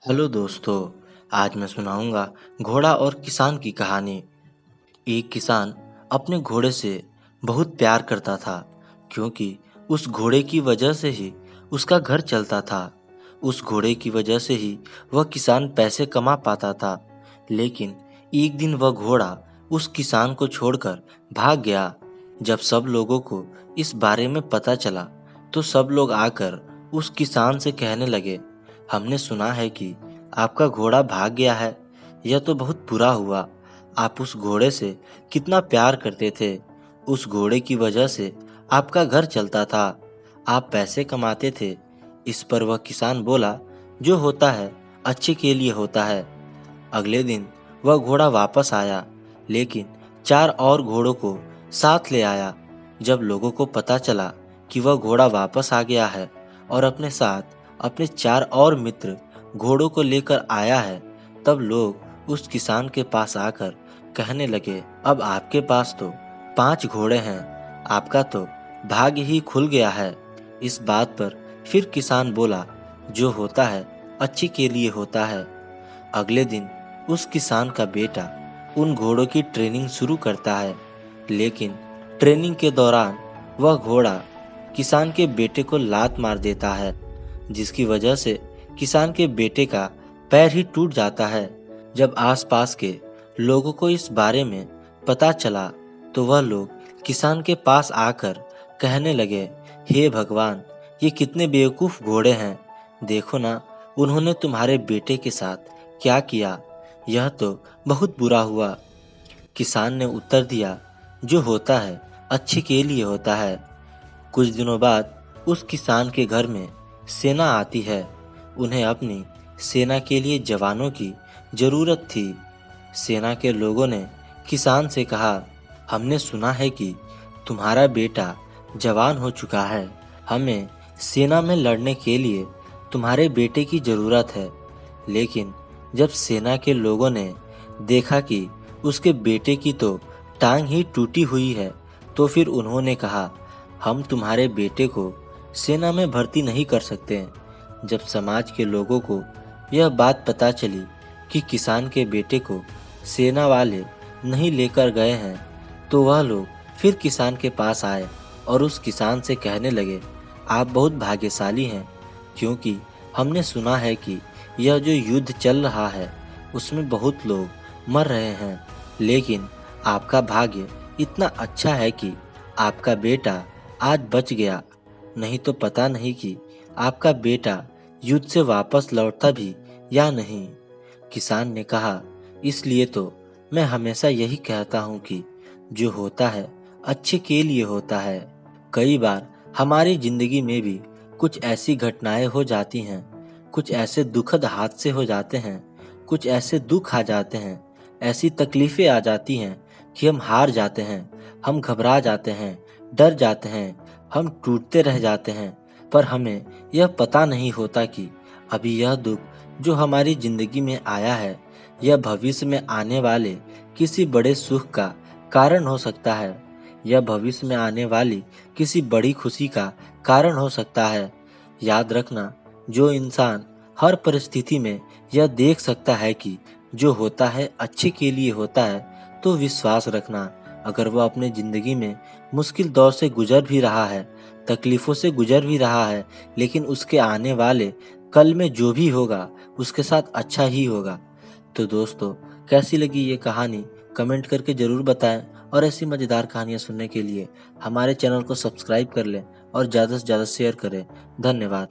Hello दोस्तों। आज मैं सुनाऊंगा घोड़ा और किसान की कहानी। एक किसान अपने घोड़े से बहुत प्यार करता था, क्योंकि उस घोड़े की वजह से ही उसका घर चलता था। उस घोड़े की वजह से ही वह किसान पैसे कमा पाता था। लेकिन एक दिन वह घोड़ा उस किसान को छोड़कर भाग गया। जब सब लोगों को इस बारे में पता चला, तो सब लोग आकर उस किसान से कहने लगे, हमने सुना है कि आपका घोड़ा भाग गया है। यह तो बहुत बुरा हुआ। आप उस घोड़े से कितना प्यार करते थे। उस घोड़े की वजह से आपका घर चलता था, आप पैसे कमाते थे। इस पर वह किसान बोला, जो होता है अच्छे के लिए होता है। अगले दिन वह घोड़ा वापस आया, लेकिन 4 और घोड़ों को साथ ले आया। जब लोगों को पता चला कि वह घोड़ा वापस आ गया है और अपने साथ अपने 4 और मित्र घोड़ों को लेकर आया है, तब लोग उस किसान के पास आकर कहने लगे, अब आपके पास तो 5 घोड़े हैं, आपका तो भाग्य ही खुल गया है। इस बात पर फिर किसान बोला, जो होता है अच्छे के लिए होता है। अगले दिन उस किसान का बेटा उन घोड़ों की ट्रेनिंग शुरू करता है, लेकिन ट्रेनिंग के दौरान वह घोड़ा किसान के बेटे को लात मार देता है, जिसकी वजह से किसान के बेटे का पैर ही टूट जाता है। जब आसपास के लोगों को इस बारे में पता चला, तो वह लोग किसान के पास आकर कहने लगे, हे भगवान, ये कितने बेवकूफ़ घोड़े हैं। देखो ना, उन्होंने तुम्हारे बेटे के साथ क्या किया। यह तो बहुत बुरा हुआ। किसान ने उत्तर दिया, जो होता है अच्छे के लिए होता है। कुछ दिनों बाद उस किसान के घर में सेना आती है। उन्हें अपनी सेना के लिए जवानों की जरूरत थी। सेना के लोगों ने किसान से कहा, हमने सुना है कि तुम्हारा बेटा जवान हो चुका है। हमें सेना में लड़ने के लिए तुम्हारे बेटे की जरूरत है। लेकिन जब सेना के लोगों ने देखा कि उसके बेटे की तो टांग ही टूटी हुई है, तो फिर उन्होंने कहा, हम तुम्हारे बेटे को सेना में भर्ती नहीं कर सकते। जब समाज के लोगों को यह बात पता चली कि किसान के बेटे को सेना वाले नहीं लेकर गए हैं, तो वह लोग फिर किसान के पास आए और उस किसान से कहने लगे, आप बहुत भाग्यशाली हैं, क्योंकि हमने सुना है कि यह जो युद्ध चल रहा है उसमें बहुत लोग मर रहे हैं, लेकिन आपका भाग्य इतना अच्छा है कि आपका बेटा आज बच गया। नहीं तो पता नहीं कि आपका बेटा युद्ध से वापस लौटता भी या नहीं। किसान ने कहा, इसलिए तो मैं हमेशा यही कहता हूँ कि जो होता है अच्छे के लिए होता है। कई बार हमारी जिंदगी में भी कुछ ऐसी घटनाएं हो जाती हैं, कुछ ऐसे दुखद हादसे हो जाते हैं, कुछ ऐसे दुख आ जाते हैं, ऐसी तकलीफें आ जाती हैं कि हम हार जाते हैं, हम घबरा जाते हैं, डर जाते हैं, हम टूटते रह जाते हैं। पर हमें यह पता नहीं होता कि अभी यह दुख जो हमारी जिंदगी में आया है, यह भविष्य में आने वाले किसी बड़े सुख का कारण हो सकता है। यह भविष्य में आने वाली किसी बड़ी खुशी का कारण हो सकता है। याद रखना, जो इंसान हर परिस्थिति में यह देख सकता है कि जो होता है अच्छे के लिए होता है, तो विश्वास रखना, अगर वह अपने जिंदगी में मुश्किल दौर से गुजर भी रहा है, तकलीफों से गुजर भी रहा है, लेकिन उसके आने वाले कल में जो भी होगा उसके साथ अच्छा ही होगा। तो दोस्तों, कैसी लगी ये कहानी कमेंट करके ज़रूर बताएं, और ऐसी मज़ेदार कहानियाँ सुनने के लिए हमारे चैनल को सब्सक्राइब कर लें और ज़्यादा से ज़्यादा शेयर करें। धन्यवाद।